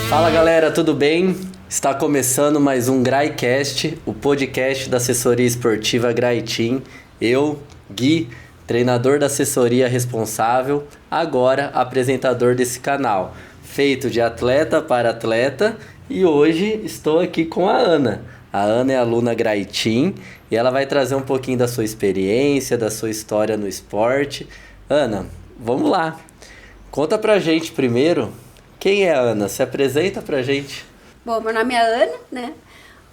Fala galera, tudo bem? Está começando mais um GraiCast, o podcast da assessoria esportiva Grai Team. Eu, Gui, treinador da assessoria responsável, agora apresentador desse canal, feito de atleta para atleta, e hoje estou aqui com a Ana. A Ana é aluna Grai Team e ela vai trazer um pouquinho da sua experiência, da sua história no esporte. Ana, vamos lá. Conta pra gente primeiro, quem é a Ana? Se apresenta pra gente. Bom, meu nome é Ana, né?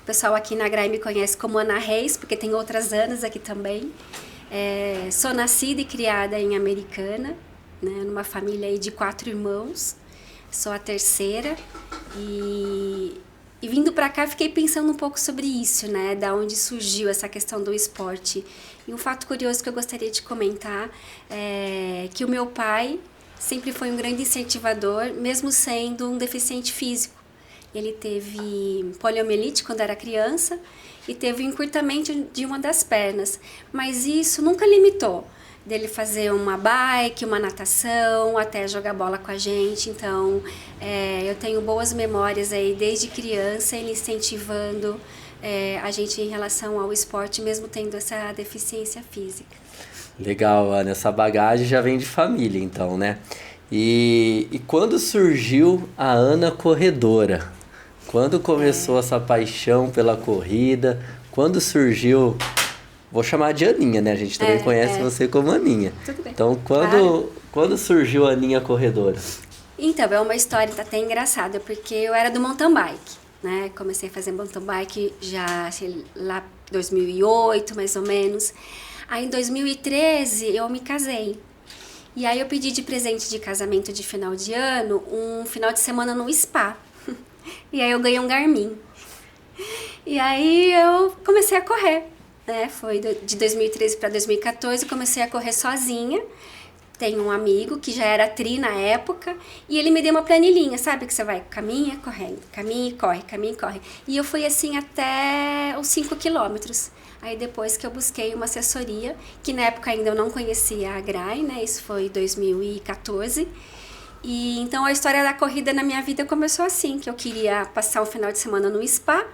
O pessoal aqui na Grai me conhece como Ana Reis, porque tem outras Anas aqui também. Sou nascida e criada em Americana, né? Numa família aí de 4 irmãos. Sou a terceira e vindo pra cá fiquei pensando um pouco sobre isso, né? Da onde surgiu essa questão do esporte. E um fato curioso que eu gostaria de comentar é que o meu pai sempre foi um grande incentivador, mesmo sendo um deficiente físico. Ele teve poliomielite quando era criança e teve um encurtamento de uma das pernas. Mas isso nunca limitou dele fazer uma bike, uma natação, até jogar bola com a gente. Então, eu tenho boas memórias aí desde criança, ele incentivando a gente em relação ao esporte, mesmo tendo essa deficiência física. Legal, Ana. Essa bagagem já vem de família, então, né? E quando surgiu a Ana corredora? Quando começou essa paixão pela corrida? Quando surgiu... Vou chamar de Aninha, né? A gente também conhece você como Aninha. Tudo bem. Então, quando surgiu a Aninha corredora? Então, é uma história até engraçada, porque eu era do mountain bike, né? Comecei a fazer mountain bike já lá em 2008, mais ou menos. Aí, em 2013, eu me casei. E aí, eu pedi de presente de casamento de final de ano um final de semana no spa. E aí, eu ganhei um Garmin. E aí, eu comecei a correr, né? Foi de 2013 para 2014, comecei a correr sozinha. Tenho um amigo que já era tri na época e ele me deu uma planilhinha, sabe? Que você vai, caminha, correndo, caminha e corre, caminha e corre. E eu fui assim até os 5 quilômetros. Aí depois que eu busquei uma assessoria, que na época ainda eu não conhecia a Grai, né? Isso foi 2014. E então a história da corrida na minha vida começou assim, que eu queria passar um final de semana no spa.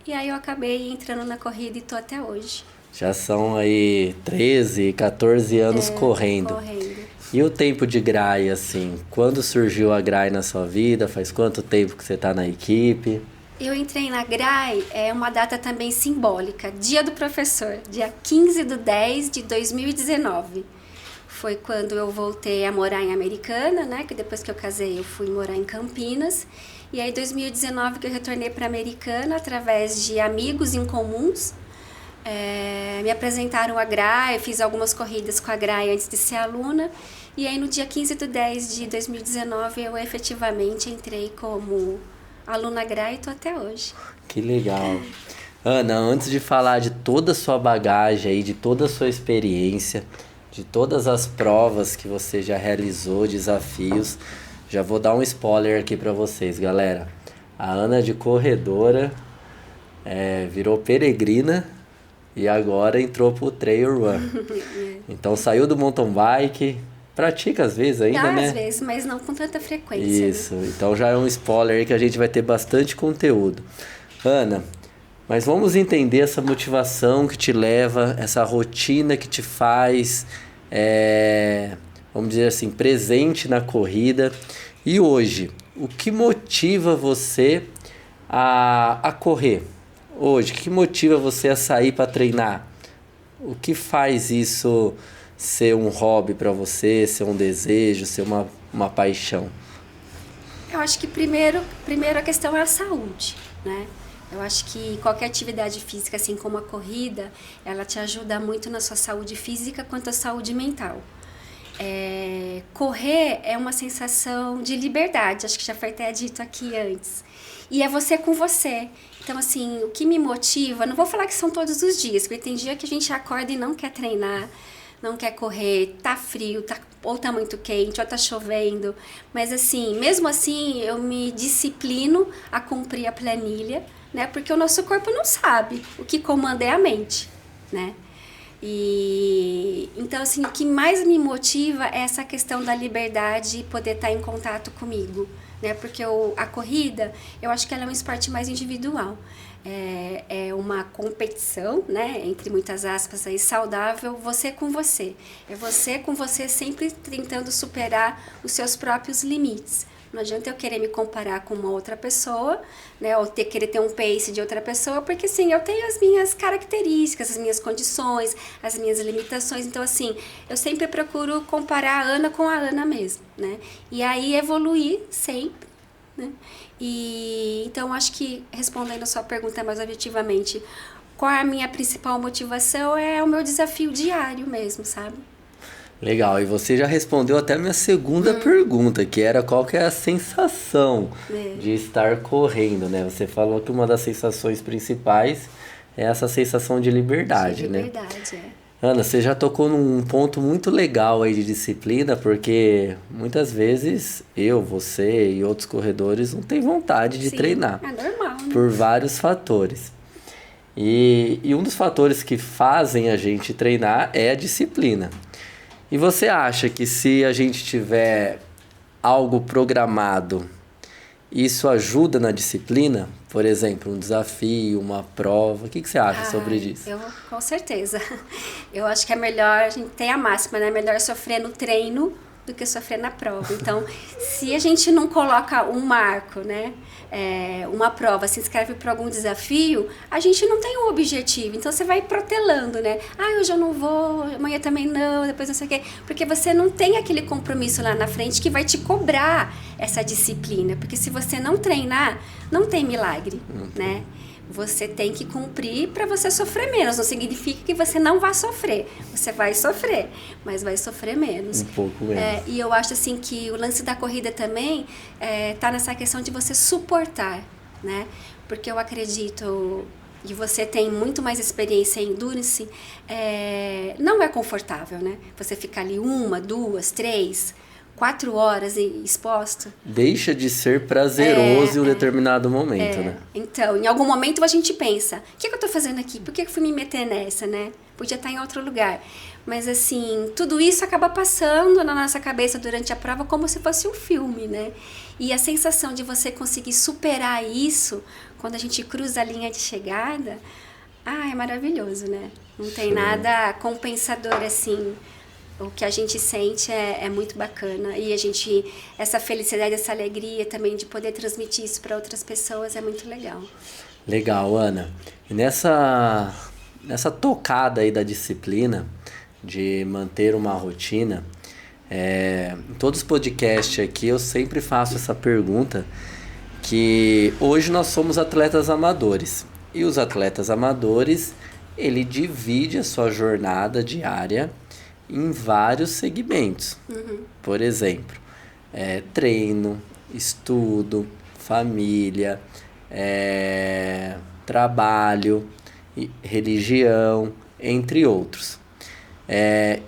E aí eu acabei entrando na corrida e tô até hoje. Já são aí 13, 14 anos correndo. E o tempo de Grai, assim? Quando surgiu a Grai na sua vida? Faz quanto tempo que você tá na equipe? Eu entrei na Grai, é uma data também simbólica. Dia do professor, dia 15/10 de 2019. Foi quando eu voltei a morar em Americana, né? Que depois que eu casei eu fui morar em Campinas. E aí, em 2019, que eu retornei para Americana através de amigos em comuns. Me apresentaram a Grai, fiz algumas corridas com a Grai antes de ser aluna. E aí, no dia 15/10 de 2019, eu efetivamente entrei como aluna Grai e estou até hoje. Que legal. Ana, antes de falar de toda a sua bagagem aí, de toda a sua experiência, de todas as provas que você já realizou, desafios... Já vou dar um spoiler aqui pra vocês, galera. A Ana de corredora virou peregrina e agora entrou pro trail run. Então saiu do mountain bike, pratica às vezes ainda, né? Às vezes, mas não com tanta frequência. Isso, né? Então já é um spoiler aí que a gente vai ter bastante conteúdo. Ana, mas vamos entender essa motivação que te leva, essa rotina que te faz... vamos dizer assim, presente na corrida. E hoje, o que motiva você a correr? Hoje, o que motiva você a sair para treinar? O que faz isso ser um hobby para você, ser um desejo, ser uma paixão? Eu acho que primeiro a questão é a saúde, né? Eu acho que qualquer atividade física, assim como a corrida, ela te ajuda muito na sua saúde física quanto à saúde mental. Correr é uma sensação de liberdade, acho que já foi até dito aqui antes. E é você com você. Então, assim, o que me motiva, não vou falar que são todos os dias, porque tem dia que a gente acorda e não quer treinar, não quer correr, tá frio, ou tá muito quente, ou tá chovendo. Mas, assim, mesmo assim, eu me disciplino a cumprir a planilha, né? Porque o nosso corpo não sabe, o que comanda é a mente, né? E então, assim, o que mais me motiva é essa questão da liberdade e poder estar em contato comigo, né? Porque a corrida, eu acho que ela é um esporte mais individual. É uma competição, né, entre muitas aspas aí, saudável, você com você. É você com você sempre tentando superar os seus próprios limites. Não adianta eu querer me comparar com uma outra pessoa, né, ou querer ter um pace de outra pessoa, porque sim, eu tenho as minhas características, as minhas condições, as minhas limitações. Então, assim, eu sempre procuro comparar a Ana com a Ana mesmo, né? E aí evoluir sempre, né? E então acho que, respondendo a sua pergunta mais objetivamente, qual é a minha principal motivação? É o meu desafio diário mesmo, sabe? Legal, e você já respondeu até a minha segunda pergunta, que era qual que é a sensação de estar correndo, né? Você falou que uma das sensações principais é essa sensação de liberdade, né? Liberdade, Ana, você já tocou num ponto muito legal aí de disciplina, porque muitas vezes você e outros corredores não têm vontade de Sim, treinar. é normal, né? Por vários fatores. E um dos fatores que fazem a gente treinar é a disciplina. E você acha que se a gente tiver algo programado, isso ajuda na disciplina? Por exemplo, um desafio, uma prova. O que você acha sobre isso? Com certeza. Eu acho que é melhor, a gente tem a máxima, né? É melhor sofrer no treino do que sofrer na prova. Então, se a gente não coloca um marco, né? Uma prova, se inscreve para algum desafio, a gente não tem um objetivo. Então, você vai protelando, né? Hoje eu não vou, amanhã também não, depois não sei o quê. Porque você não tem aquele compromisso lá na frente que vai te cobrar essa disciplina. Porque se você não treinar, não tem milagre, né? Você tem que cumprir para você sofrer menos. Não significa que você não vai sofrer. Você vai sofrer, mas vai sofrer menos. Um pouco menos. E eu acho assim que o lance da corrida também tá nessa questão de você suportar, né? Porque eu acredito que você tem muito mais experiência em endurance, não é confortável, né? Você ficar ali 1, 2, 3, 4 horas exposto. Deixa de ser prazeroso em um determinado momento, né? Então, em algum momento a gente pensa, o que eu tô fazendo aqui? Por que eu fui me meter nessa, né? Podia estar em outro lugar. Mas assim, tudo isso acaba passando na nossa cabeça durante a prova como se fosse um filme, né? E a sensação de você conseguir superar isso, quando a gente cruza a linha de chegada, é maravilhoso, né? Não tem nada compensador assim. O que a gente sente é muito bacana e essa felicidade, essa alegria também de poder transmitir isso para outras pessoas é muito legal. Legal, Ana. E nessa tocada aí da disciplina, de manter uma rotina, em todos os podcasts aqui eu sempre faço essa pergunta, que hoje nós somos atletas amadores. E os atletas amadores, ele divide a sua jornada diária em vários segmentos. Por exemplo, treino, estudo, família, trabalho, religião, entre outros.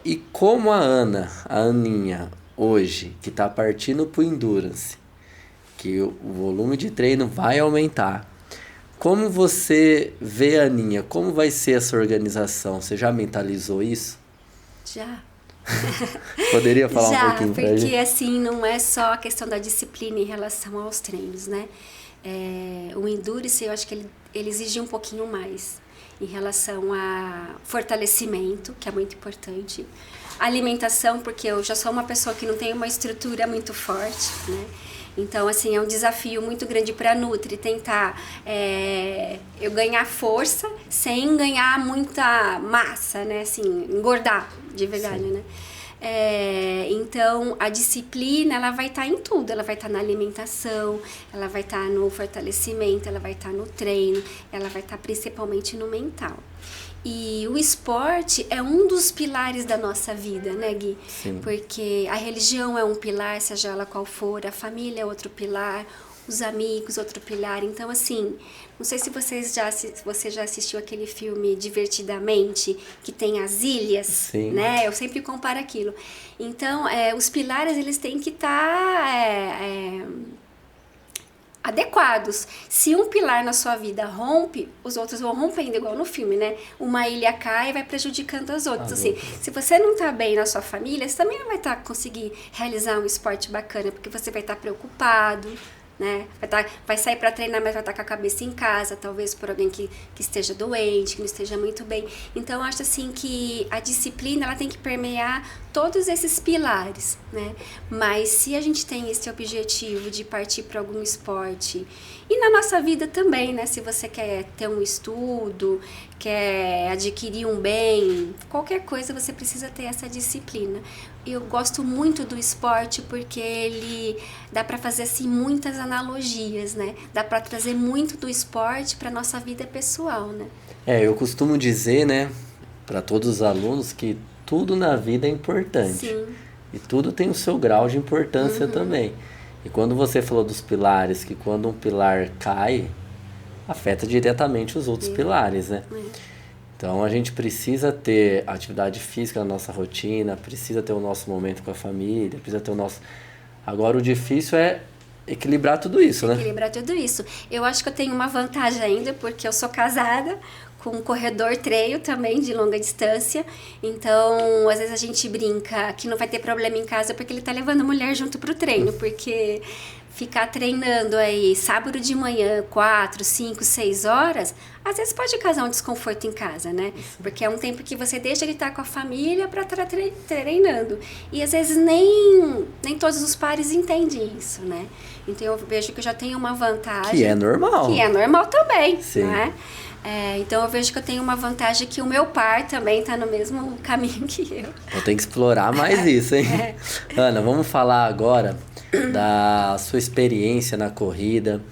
E como a Aninha, hoje, que está partindo para o Endurance, que o volume de treino vai aumentar, como você vê a Aninha? Como vai ser essa organização? Você já mentalizou isso? Já. Poderia falar um pouquinho pra gente? Porque assim, não é só a questão da disciplina em relação aos treinos, né? O Endurance, eu acho que ele exige um pouquinho mais em relação a fortalecimento, que é muito importante. Alimentação, porque eu já sou uma pessoa que não tem uma estrutura muito forte, né? Então, assim, é um desafio muito grande para a Nutri tentar eu ganhar força sem ganhar muita massa, né? Assim, engordar de verdade, né? Então, a disciplina, ela vai estar em tudo. Ela vai estar na alimentação, ela vai estar no fortalecimento, ela vai estar no treino, ela vai estar principalmente no mental. E o esporte é um dos pilares da nossa vida, né, Gui? Sim. Porque a religião é um pilar, seja ela qual for, a família é outro pilar, os amigos, outro pilar. Então, assim, não sei se você já assistiu aquele filme Divertidamente, que tem as ilhas, Sim. né? Eu sempre comparo aquilo. Então, os pilares, eles têm que estar adequados. Se um pilar na sua vida rompe, os outros vão rompendo, igual no filme, né? Uma ilha cai e vai prejudicando as outras. Assim, se você não tá bem na sua família, você também não vai conseguir realizar um esporte bacana, porque você vai estar preocupado, né? Vai sair para treinar, mas vai estar com a cabeça em casa, talvez por alguém que esteja doente, que não esteja muito bem. Então, eu acho assim que a disciplina ela tem que permear todos esses pilares, né? Mas se a gente tem esse objetivo de partir para algum esporte, e na nossa vida também, né? Se você quer ter um estudo, quer adquirir um bem, qualquer coisa você precisa ter essa disciplina. Eu gosto muito do esporte porque ele dá para fazer assim muitas analogias, né? Dá para trazer muito do esporte para nossa vida pessoal, né? Eu costumo dizer, né, para todos os alunos que tudo na vida é importante. Sim. E tudo tem o seu grau de importância também. E quando você falou dos pilares, que quando um pilar cai, afeta diretamente os outros pilares, né? Então a gente precisa ter atividade física na nossa rotina, precisa ter o nosso momento com a família, precisa ter o nosso... Agora o difícil é equilibrar tudo isso, né? Equilibrar tudo isso. Eu acho que eu tenho uma vantagem ainda, porque eu sou casada com um corredor trail também de longa distância. Então, às vezes a gente brinca que não vai ter problema em casa porque ele tá levando a mulher junto pro treino, porque ficar treinando aí sábado de manhã, 4, 5, 6 horas, às vezes pode causar um desconforto em casa, né? Porque é um tempo que você deixa de estar com a família para estar treinando. E às vezes nem todos os pares entendem isso, né? Então eu vejo que eu já tenho uma vantagem. Que é normal. Que é normal também, Sim. né? Então eu vejo que eu tenho uma vantagem que o meu par também está no mesmo caminho que eu. Eu tenho que explorar mais isso, hein? Ana, vamos falar agora da sua experiência na corrida,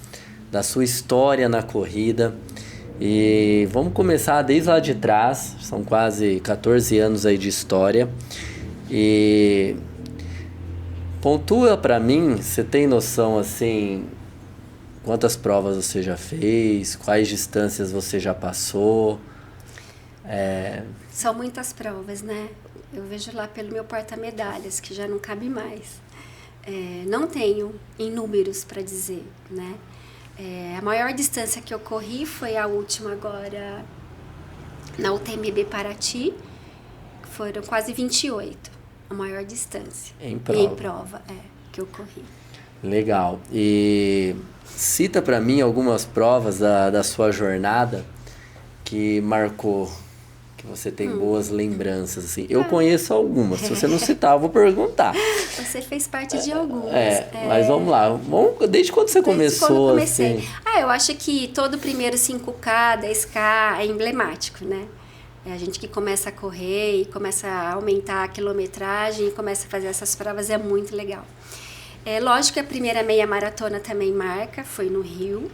da sua história na corrida. E vamos começar desde lá de trás, são quase 14 anos aí de história. E pontua pra mim, você tem noção assim, quantas provas você já fez, quais distâncias você já passou? São muitas provas, né? Eu vejo lá pelo meu porta-medalhas, que já não cabe mais. Não tenho em números para dizer, né? A maior distância que eu corri foi a última agora na UTMB Paraty, foram quase 28, a maior distância. Em prova, que eu corri. Legal. E cita para mim algumas provas da sua jornada que marcou, que você tem boas lembranças, assim. Eu conheço algumas, se você não citar, eu vou perguntar. Você fez parte de algumas. Mas vamos lá. Desde quando você começou? Quando eu comecei. Assim? Eu acho que todo primeiro 5K, 10K é emblemático, né? A gente que começa a correr e começa a aumentar a quilometragem e começa a fazer essas provas é muito legal. Lógico que a primeira meia maratona também marca, foi no Rio.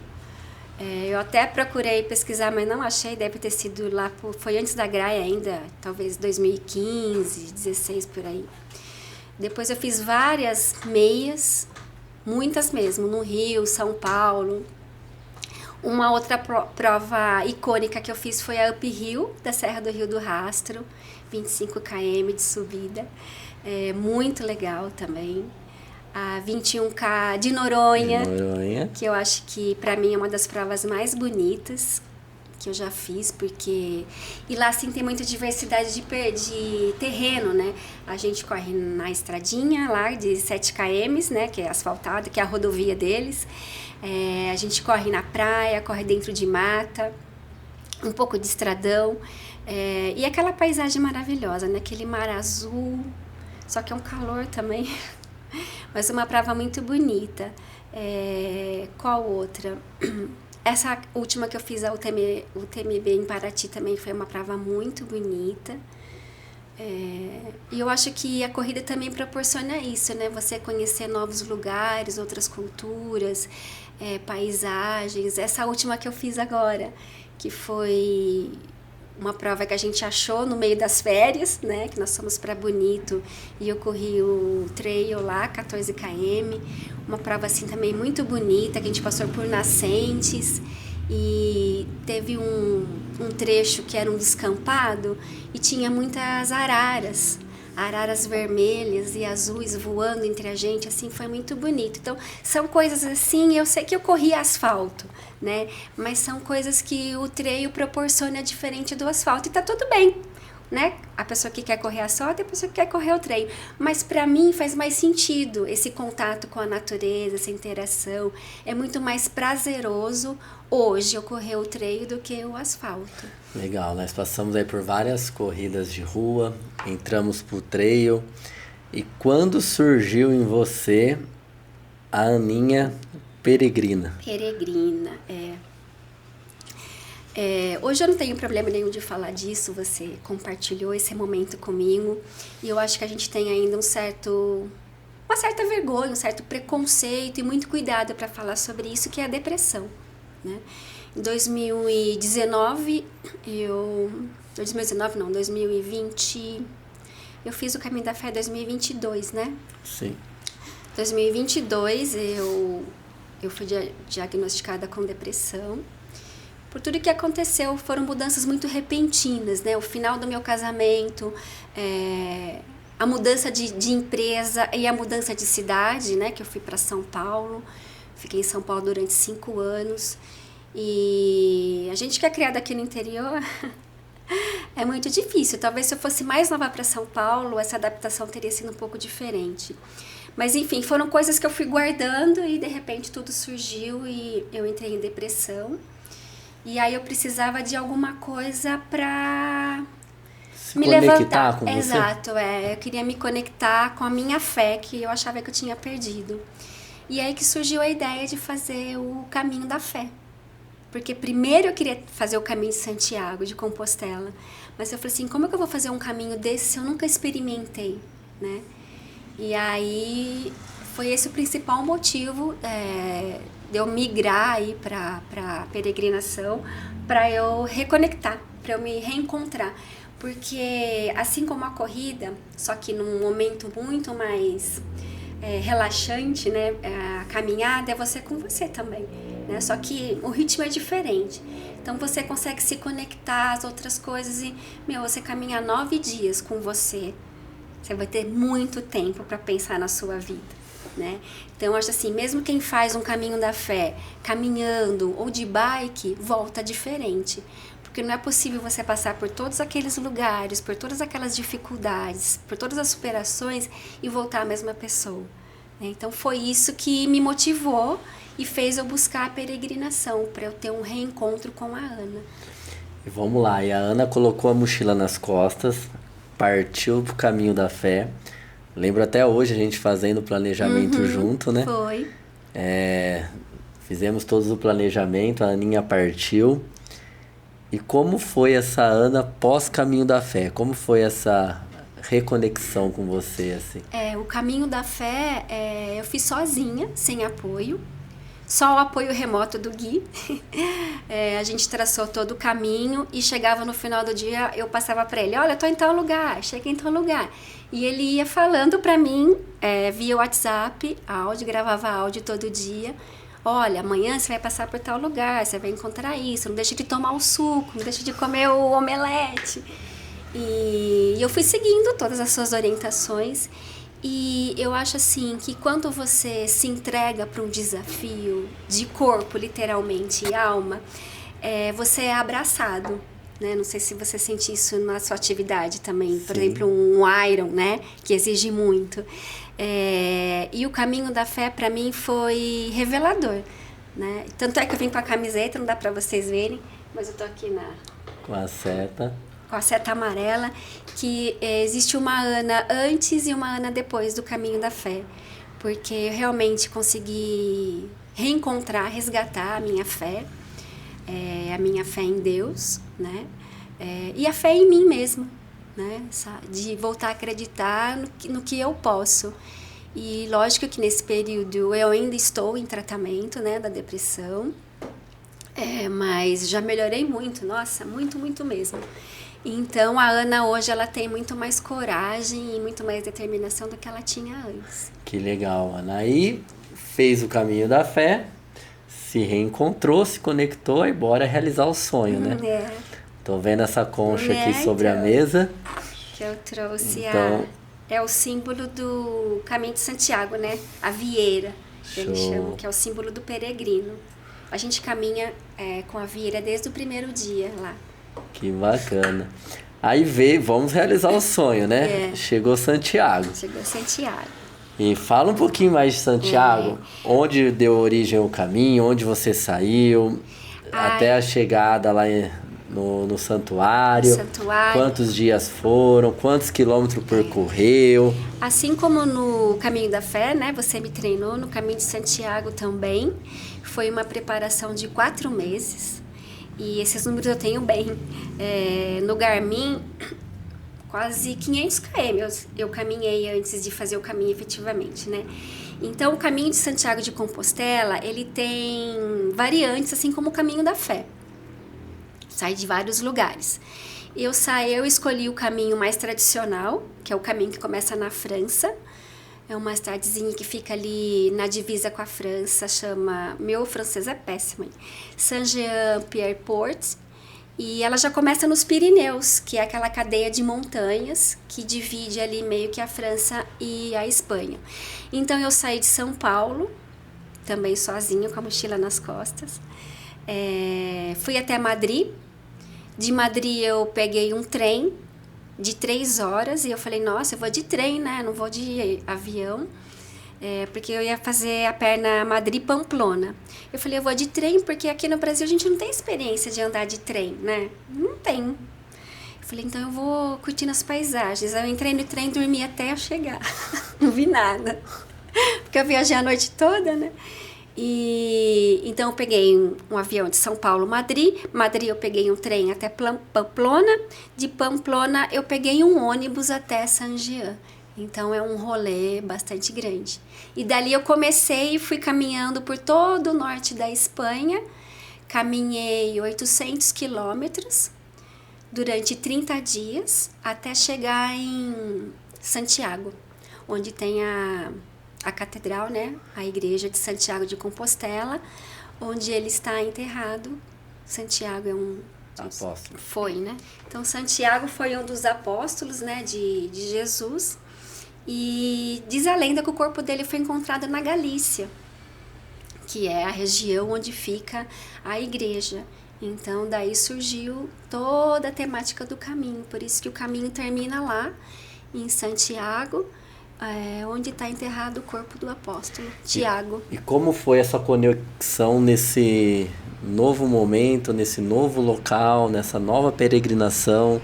Eu até procurei pesquisar, mas não achei, deve ter sido lá, foi antes da Graia ainda, talvez 2015, 16 por aí. Depois eu fiz várias meias, muitas mesmo, no Rio, São Paulo. Uma outra prova icônica que eu fiz foi a Uphill, da Serra do Rio do Rastro, 25 km de subida, muito legal também. A 21K de Noronha, que eu acho que para mim é uma das provas mais bonitas que eu já fiz, porque... E lá, assim, tem muita diversidade de terreno, né? A gente corre na estradinha lá de 7 km, né? Que é asfaltada, que é a rodovia deles. A gente corre na praia, corre dentro de mata, um pouco de estradão. E aquela paisagem maravilhosa, né? Aquele mar azul, só que é um calor também. Mas uma prova muito bonita. Qual outra? Essa última que eu fiz, a UTMB em Paraty, também foi uma prova muito bonita. E eu acho que a corrida também proporciona isso, né? Você conhecer novos lugares, outras culturas, paisagens. Essa última que eu fiz agora, que foi uma prova que a gente achou no meio das férias, né? Que nós fomos para Bonito e eu corri o trail lá, 14 km. Uma prova assim também muito bonita, que a gente passou por nascentes e teve um trecho que era um descampado e tinha muitas araras araras vermelhas e azuis voando entre a gente, assim, foi muito bonito. Então, são coisas assim, eu sei que eu corri asfalto, né? Mas são coisas que o trail proporciona diferente do asfalto e tá tudo bem, né? A pessoa que quer correr asfalto e a pessoa que quer correr o trail. Mas para mim faz mais sentido esse contato com a natureza, essa interação. É muito mais prazeroso hoje eu correr o trail do que o asfalto. Legal, nós passamos aí por várias corridas de rua, entramos pro trail. E quando surgiu em você a Aninha Peregrina? Peregrina, hoje eu não tenho problema nenhum de falar disso, você compartilhou esse momento comigo e eu acho que a gente tem ainda uma certa vergonha, um certo preconceito e muito cuidado para falar sobre isso, que é a depressão, né? Em 2019, 2020, eu fiz o Caminho da Fé em 2022, né? Sim. 2022 eu fui diagnosticada com depressão. Por tudo que aconteceu, foram mudanças muito repentinas, né? O final do meu casamento, a mudança de empresa e a mudança de cidade, né? Que eu fui para São Paulo, fiquei em São Paulo durante 5 anos. E a gente que é criado aqui no interior é muito difícil. Talvez se eu fosse mais nova para São Paulo, essa adaptação teria sido um pouco diferente. Mas enfim, foram coisas que eu fui guardando e de repente tudo surgiu e eu entrei em depressão. E aí eu precisava de alguma coisa pra me levantar. Com você? Exato, eu queria me conectar com a minha fé, que eu achava que eu tinha perdido. E aí que surgiu a ideia de fazer o Caminho da Fé. Porque primeiro eu queria fazer o Caminho de Santiago, de Compostela. Mas eu falei assim, como é que eu vou fazer um caminho desse se eu nunca experimentei, né? E aí foi esse o principal motivo de eu migrar aí para peregrinação, para eu reconectar, para eu me reencontrar. Porque assim como a corrida, só que num momento muito mais relaxante, né? A caminhada é você com você também, né? Só que o ritmo é diferente. Então você consegue se conectar às outras coisas e, você caminhar 9 dias com você. Você vai ter muito tempo para pensar na sua vida, né? Então, eu acho assim, mesmo quem faz um Caminho da Fé caminhando ou de bike, volta diferente. Porque não é possível você passar por todos aqueles lugares, por todas aquelas dificuldades, por todas as superações e voltar a mesma pessoa, né? Então, foi isso que me motivou e fez eu buscar a peregrinação, para eu ter um reencontro com a Ana. E vamos lá, e a Ana colocou a mochila nas costas, partiu pro Caminho da Fé. Lembro até hoje a gente fazendo o planejamento junto, né? Foi. Fizemos todos o planejamento, a Aninha partiu. E como foi essa Ana pós-Caminho da Fé? Como foi essa reconexão com você, assim? O Caminho da Fé, eu fiz sozinha, sem apoio. Só o apoio remoto do Gui. A gente traçou todo o caminho e chegava no final do dia, eu passava para ele, olha, eu tô em tal lugar, cheguei em tal lugar. E ele ia falando para mim, via WhatsApp, áudio, gravava áudio todo dia. Olha, amanhã você vai passar por tal lugar, você vai encontrar isso, não deixa de tomar o suco, não deixa de comer o omelete. E eu fui seguindo todas as suas orientações. E eu acho assim que quando você se entrega para um desafio de corpo, literalmente, e alma, você é abraçado, né? Não sei se você sente isso na sua atividade também. Por exemplo, um Iron, né? Que exige muito. E o Caminho da Fé, para mim, foi revelador, né? Tanto é que eu vim com a camiseta, não dá para vocês verem, mas eu tô aqui com a seta. Com a seta amarela, que existe uma Ana antes e uma Ana depois do Caminho da Fé. Porque eu realmente consegui reencontrar, resgatar a minha fé em Deus, né? E a fé em mim mesma, né? De voltar a acreditar no que eu posso. E lógico que nesse período eu ainda estou em tratamento, né, da depressão, mas já melhorei muito, nossa, muito, muito mesmo. Então, a Ana hoje, ela tem muito mais coragem e muito mais determinação do que ela tinha antes. Que legal, Ana. Aí, fez o Caminho da Fé, se reencontrou, se conectou e bora realizar o sonho, né? Tô vendo essa concha aqui sobre a mesa. Que eu trouxe então, é o símbolo do Caminho de Santiago, né? A vieira, que eles chamam, que é o símbolo do peregrino. A gente caminha com a vieira desde o primeiro dia lá. Que bacana. Aí vamos realizar o sonho, né? Chegou Santiago. Chegou Santiago. E fala um pouquinho mais de Santiago. Onde deu origem o caminho, onde você saiu, até a chegada lá no santuário. Quantos dias foram, quantos quilômetros percorreu. Assim como no Caminho da Fé, né? Você me treinou, no Caminho de Santiago também. Foi uma preparação de 4 meses. E esses números eu tenho bem. No Garmin, quase 500 km eu caminhei antes de fazer o caminho efetivamente, né? Então, o Caminho de Santiago de Compostela, ele tem variantes, assim como o Caminho da Fé. Sai de vários lugares. Eu escolhi o caminho mais tradicional, que é o caminho que começa na França. É uma cidadezinha que fica ali na divisa com a França, chama... Meu francês é péssimo, hein? Saint-Jean-Pied-Port. E ela já começa nos Pirineus, que é aquela cadeia de montanhas que divide ali meio que a França e a Espanha. Então, eu saí de São Paulo, também sozinha, com a mochila nas costas. Fui até Madrid. De Madrid, eu peguei um trem de 3 horas e eu falei, nossa, eu vou de trem, né? Não vou de avião, porque eu ia fazer a perna Madrid-Pamplona. Eu falei, eu vou de trem porque aqui no Brasil a gente não tem experiência de andar de trem, né? Não tem. Eu falei, então eu vou curtindo as paisagens. Eu entrei no trem e dormi até eu chegar. Não vi nada. Porque eu viajei a noite toda, né? E então eu peguei um avião de São Paulo, Madrid eu peguei um trem até Pamplona, de Pamplona eu peguei um ônibus até Saint-Jean. Então é um rolê bastante grande. E dali eu comecei e fui caminhando por todo o norte da Espanha. Caminhei 800 quilômetros durante 30 dias até chegar em Santiago, onde tem a catedral, né? A igreja de Santiago de Compostela, onde ele está enterrado. Santiago é um apóstolo. Foi, né? Então, Santiago foi um dos apóstolos, né, de Jesus. E diz a lenda que o corpo dele foi encontrado na Galícia, que é a região onde fica a igreja. Então, daí surgiu toda a temática do caminho. Por isso que o caminho termina lá, em Santiago, onde está enterrado o corpo do apóstolo Tiago. E como foi essa conexão nesse novo momento, nesse novo local, nessa nova peregrinação?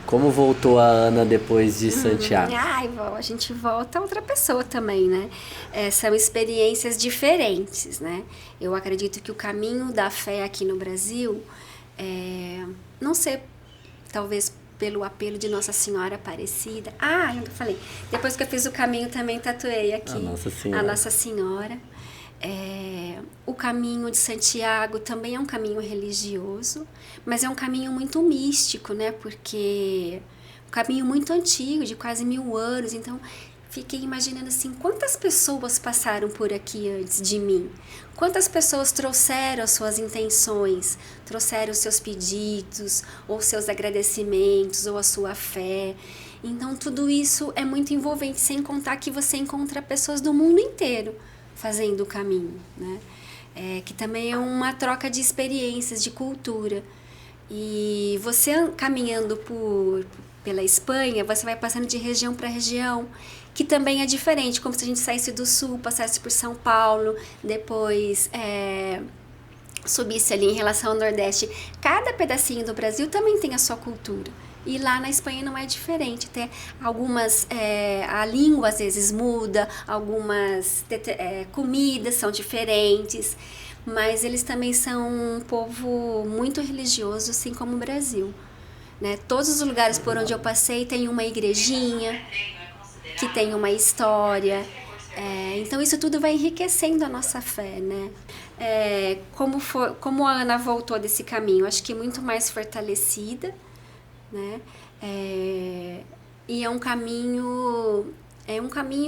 Como voltou a Ana depois de Santiago? A gente volta outra pessoa também, né? São experiências diferentes, né? Eu acredito que o caminho da fé aqui no Brasil, não sei, talvez pelo apelo de Nossa Senhora Aparecida. Eu falei, depois que eu fiz o caminho também tatuei aqui a Nossa Senhora. O caminho de Santiago também é um caminho religioso, mas é um caminho muito místico, né? Porque é um caminho muito antigo, de quase 1000 anos. Então, fiquei imaginando assim, quantas pessoas passaram por aqui antes de mim? Quantas pessoas trouxeram as suas intenções, trouxeram os seus pedidos, ou seus agradecimentos, ou a sua fé. Então, tudo isso é muito envolvente, sem contar que você encontra pessoas do mundo inteiro fazendo o caminho, né? Que também é uma troca de experiências, de cultura. E você caminhando pela Espanha, você vai passando de região para região, que também é diferente, como se a gente saísse do sul, passasse por São Paulo, depois subisse ali em relação ao Nordeste. Cada pedacinho do Brasil também tem a sua cultura. E lá na Espanha não é diferente. Tem algumas, a língua às vezes muda, algumas comidas são diferentes, mas eles também são um povo muito religioso, assim como o Brasil, né? Todos os lugares por onde eu passei tem uma igrejinha que tem uma história. Então isso tudo vai enriquecendo a nossa fé, né? Como a Ana voltou desse caminho, acho que muito mais fortalecida, né? E é um caminho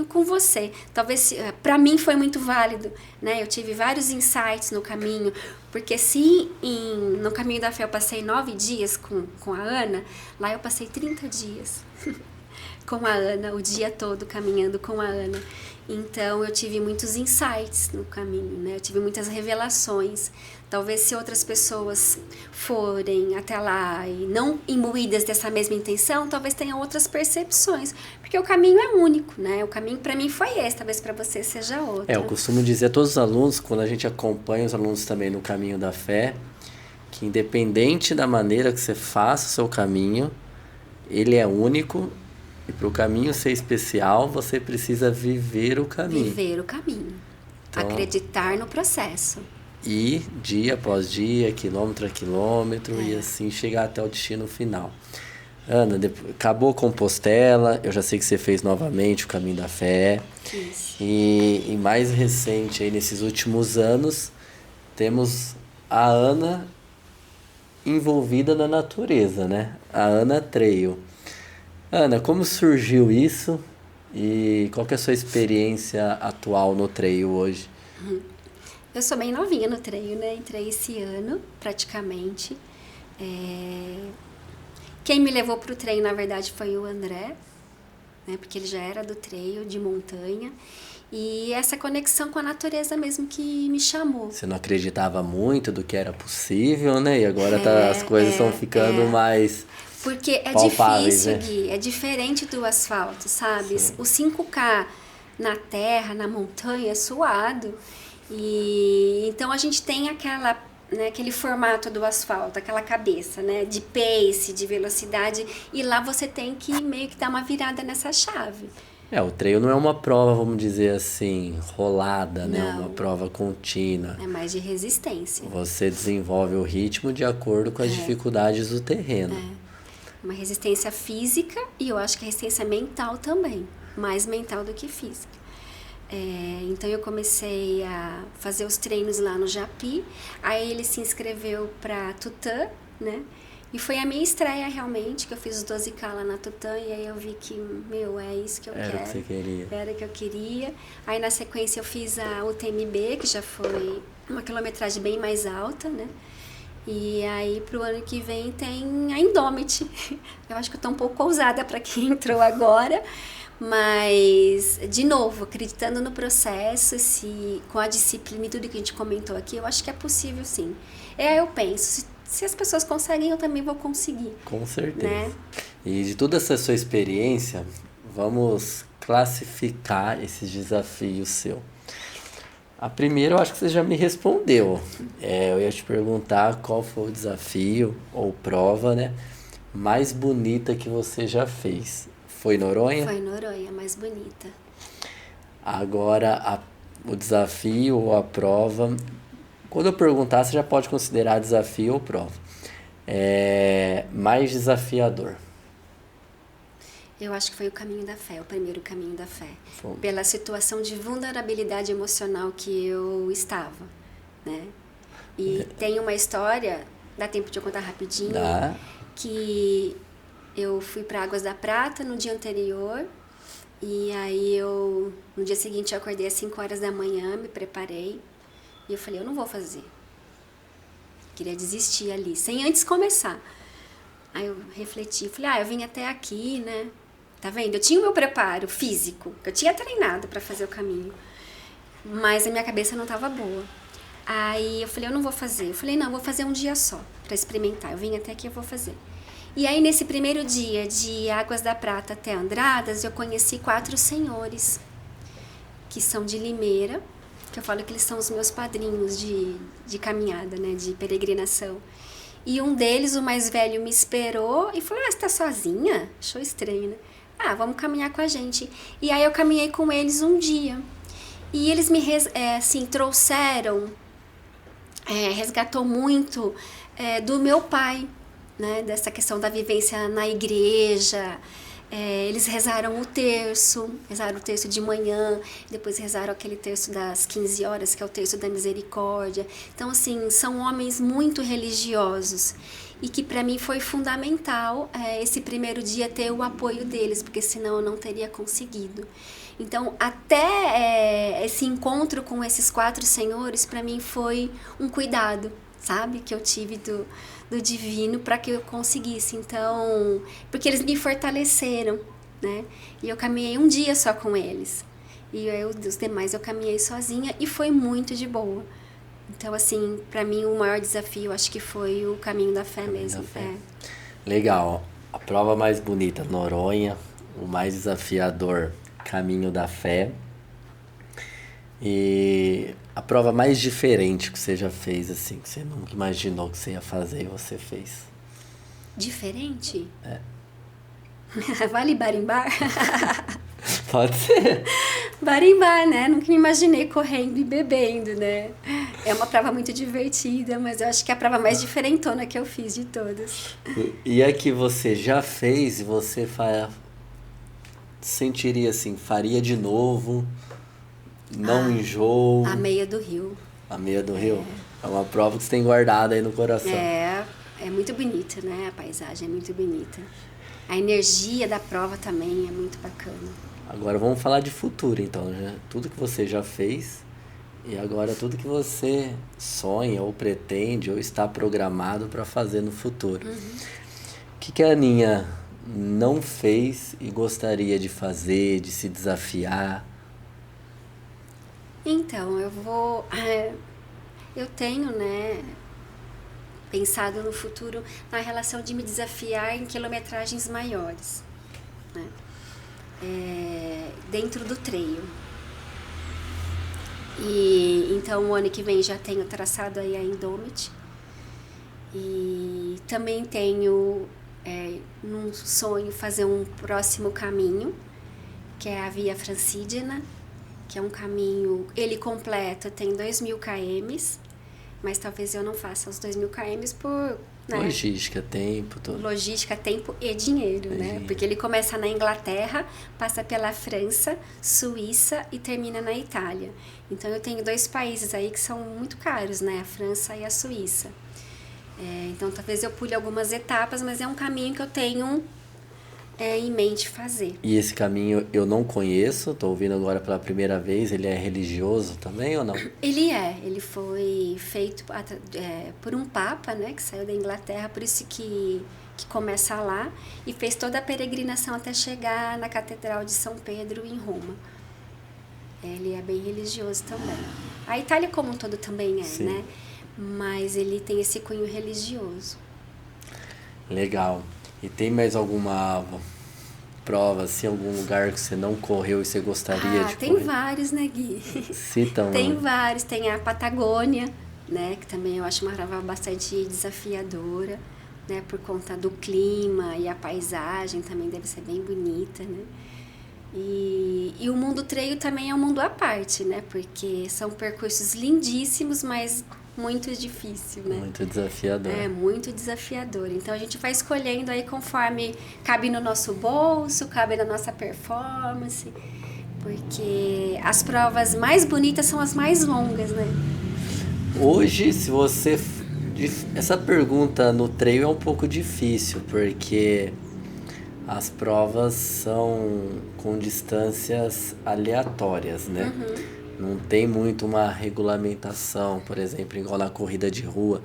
com você. Talvez para mim foi muito válido, né? Eu tive vários insights no caminho, porque se no caminho da fé eu passei 9 dias com a Ana, lá eu passei 30 dias. com a Ana, o dia todo caminhando com a Ana. Então eu tive muitos insights no caminho, né? Eu tive muitas revelações. Talvez se outras pessoas forem até lá e não imbuídas dessa mesma intenção, talvez tenham outras percepções, porque o caminho é único, né? O caminho para mim foi esse, talvez para você seja outro. Eu costumo dizer a todos os alunos, quando a gente acompanha os alunos também no caminho da fé, que independente da maneira que você faça o seu caminho, ele é único. E para o caminho ser especial, você precisa viver o caminho. Viver o caminho. Então, acreditar no processo. E dia após dia, quilômetro a quilômetro, e assim chegar até o destino final. Ana, acabou Compostela, eu já sei que você fez novamente o Caminho da Fé. Isso. E mais recente, aí, nesses últimos anos, temos a Ana envolvida na natureza, né? A Ana Trail. Ana, como surgiu isso e qual que é a sua experiência atual no trail hoje? Eu sou bem novinha no trail, né? Entrei esse ano, praticamente. Quem me levou para o trail, na verdade, foi o André, né? Porque ele já era do trail, de montanha. E essa conexão com a natureza mesmo que me chamou. Você não acreditava muito do que era possível, né? E agora as coisas estão ficando mais... Porque é palpáveis, difícil, né? Gui, é diferente do asfalto, sabe? Sim. O 5K na terra, na montanha, é suado. E então a gente tem aquela, né, aquele formato do asfalto, aquela cabeça, né, de pace, de velocidade, e lá você tem que meio que dar uma virada nessa chave. O trail não é uma prova, vamos dizer assim, rolada, né? Não. Uma prova contínua. É mais de resistência. Você desenvolve o ritmo de acordo com as dificuldades do terreno. Uma resistência física e eu acho que a resistência mental também. Mais mental do que física. Então eu comecei a fazer os treinos lá no Japi. Aí ele se inscreveu para Tutã, né? E foi a minha estreia realmente, que eu fiz os 12K lá na Tutã. E aí eu vi que, é isso que eu quero. Era o que você queria. Era o que eu queria. Aí na sequência eu fiz a UTMB, que já foi uma quilometragem bem mais alta, né? E aí, pro ano que vem, tem a Indomit. Eu acho que eu tô um pouco ousada para quem entrou agora, mas, de novo, acreditando no processo, com a disciplina e tudo que a gente comentou aqui, eu acho que é possível, sim. Eu penso, se as pessoas conseguem, eu também vou conseguir. Com certeza. Né? E de toda essa sua experiência, vamos classificar esses desafios seus. A primeira eu acho que você já me respondeu. Eu ia te perguntar qual foi o desafio ou prova, né, mais bonita que você já fez. Foi Noronha? Foi Noronha, mais bonita. Agora, o desafio ou a prova... Quando eu perguntar, você já pode considerar desafio ou prova. Mais desafiador. Eu acho que foi o Caminho da Fé, o primeiro Caminho da Fé. Foi. Pela situação de vulnerabilidade emocional que eu estava, né? E tem uma história, dá tempo de eu contar rapidinho? Dá. Que eu fui para Águas da Prata no dia anterior, e aí no dia seguinte eu acordei às 5 horas da manhã, me preparei, e eu falei, eu não vou fazer. Queria desistir ali, sem antes começar. Aí eu refleti, falei, eu vim até aqui, né? Tá vendo? Eu tinha o meu preparo físico, eu tinha treinado para fazer o caminho, mas a minha cabeça não estava boa. Aí eu falei, eu não vou fazer. Eu falei, não, eu vou fazer um dia só, para experimentar. Eu vim até aqui, eu vou fazer. E aí, nesse primeiro dia de Águas da Prata até Andradas, eu conheci 4 senhores, que são de Limeira, que eu falo que eles são os meus padrinhos de caminhada, né, de peregrinação. E um deles, o mais velho, me esperou e falou, você tá sozinha? Achou estranho, né? Vamos caminhar com a gente. E aí eu caminhei com eles um dia. E eles me trouxeram, resgatou muito do meu pai, né? Dessa questão da vivência na igreja. Eles rezaram o terço de manhã, depois rezaram aquele terço das 15 horas, que é o terço da misericórdia. Então, assim, são homens muito religiosos e que para mim foi fundamental esse primeiro dia ter o apoio deles, porque senão eu não teria conseguido. Então, até esse encontro com esses 4 senhores, para mim foi um cuidado, sabe? Que eu tive do divino para que eu conseguisse. Então, porque eles me fortaleceram, né? E eu caminhei um dia só com eles. E os demais eu caminhei sozinha e foi muito de boa. Então, assim, para mim o maior desafio acho que foi o caminho da fé mesmo. Da fé. Legal. A prova mais bonita, Noronha. O mais desafiador, Caminho da Fé. E a prova mais diferente que você já fez, assim, que você nunca imaginou que você ia fazer e você fez. Diferente? É. Vale barimbar? Pode ser. Barimbar, né? Nunca me imaginei correndo e bebendo, né? É uma prova muito divertida, mas eu acho que é a prova mais diferentona que eu fiz de todas. E a que você já fez e você sentiria assim, faria de novo, não enjoo? A meia do Rio. A meia do Rio? É uma prova que você tem guardada aí no coração. É muito bonita, né? A paisagem é muito bonita. A energia da prova também é muito bacana. Agora vamos falar de futuro, então. Tudo que você já fez e agora tudo que você sonha ou pretende ou está programado para fazer no futuro. O que a Aninha não fez e gostaria de fazer, de se desafiar? Então, eu tenho, né, pensado no futuro na relação de me desafiar em quilometragens maiores, né? Dentro do trail. E então o ano que vem já tenho traçado aí a Indomit. E também tenho num sonho fazer um próximo caminho, que é a Via Francígena, que é um caminho, ele completo, tem 2.000 km, mas talvez eu não faça os 2.000 km por... né? Logística, tempo, tudo. Logística, tempo e dinheiro, né? Dinheiro. Porque ele começa na Inglaterra, passa pela França, Suíça e termina na Itália. Então eu tenho 2 países aí que são muito caros, né? A França e a Suíça. Então talvez eu pule algumas etapas, mas é um caminho que eu tenho em mente fazer. E esse caminho eu não conheço, estou ouvindo agora pela primeira vez. Ele é religioso também ou não? Ele foi feito por um papa, né, que saiu da Inglaterra, por isso que começa lá, e fez toda a peregrinação até chegar na Catedral de São Pedro em Roma. Ele é bem religioso também. A Itália como um todo também Sim. né? Mas ele tem esse cunho religioso. Legal. E tem mais alguma prova, assim, algum lugar que você não correu e você gostaria de tem correr? vários, né, Gui? Cita um. Tem vários. Tem a Patagônia, né, que também eu acho uma prova bastante desafiadora, né, por conta do clima e a paisagem também deve ser bem bonita, né? E o mundo trail também é um mundo à parte, né, porque são percursos lindíssimos, mas muito difícil, né? Muito desafiador. É muito desafiador. Então a gente vai escolhendo aí conforme cabe no nosso bolso, cabe na nossa performance, porque as provas mais bonitas são as mais longas, né? Hoje, se você... Essa pergunta no trail é um pouco difícil, porque as provas são com distâncias aleatórias, né? Não tem muito uma regulamentação, por exemplo, igual na corrida de rua,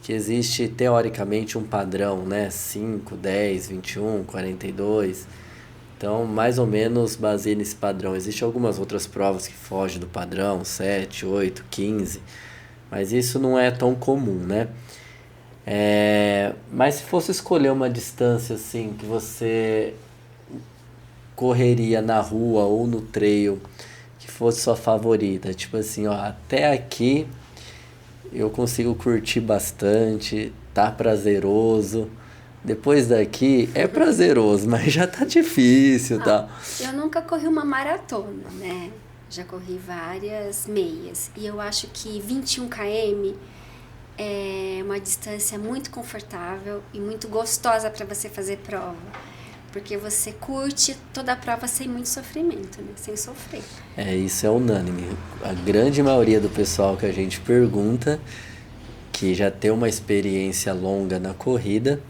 que existe teoricamente um padrão, né? 5, 10, 21, 42. Então, mais ou menos baseia nesse padrão. Existem algumas outras provas que fogem do padrão, 7, 8, 15, mas isso não é tão comum, né? Mas se fosse escolher uma distância assim que você correria na rua ou no trail, que fosse sua favorita, tipo assim, ó, até aqui eu consigo curtir bastante, tá prazeroso. Depois daqui é prazeroso, mas já tá difícil, tá? Eu nunca corri uma maratona, né? Já corri várias meias. E eu acho que 21 km é uma distância muito confortável e muito gostosa para você fazer prova. Porque você curte toda a prova sem muito sofrimento, né? Sem sofrer. Isso é unânime. A grande maioria do pessoal que a gente pergunta, que já tem uma experiência longa na corrida,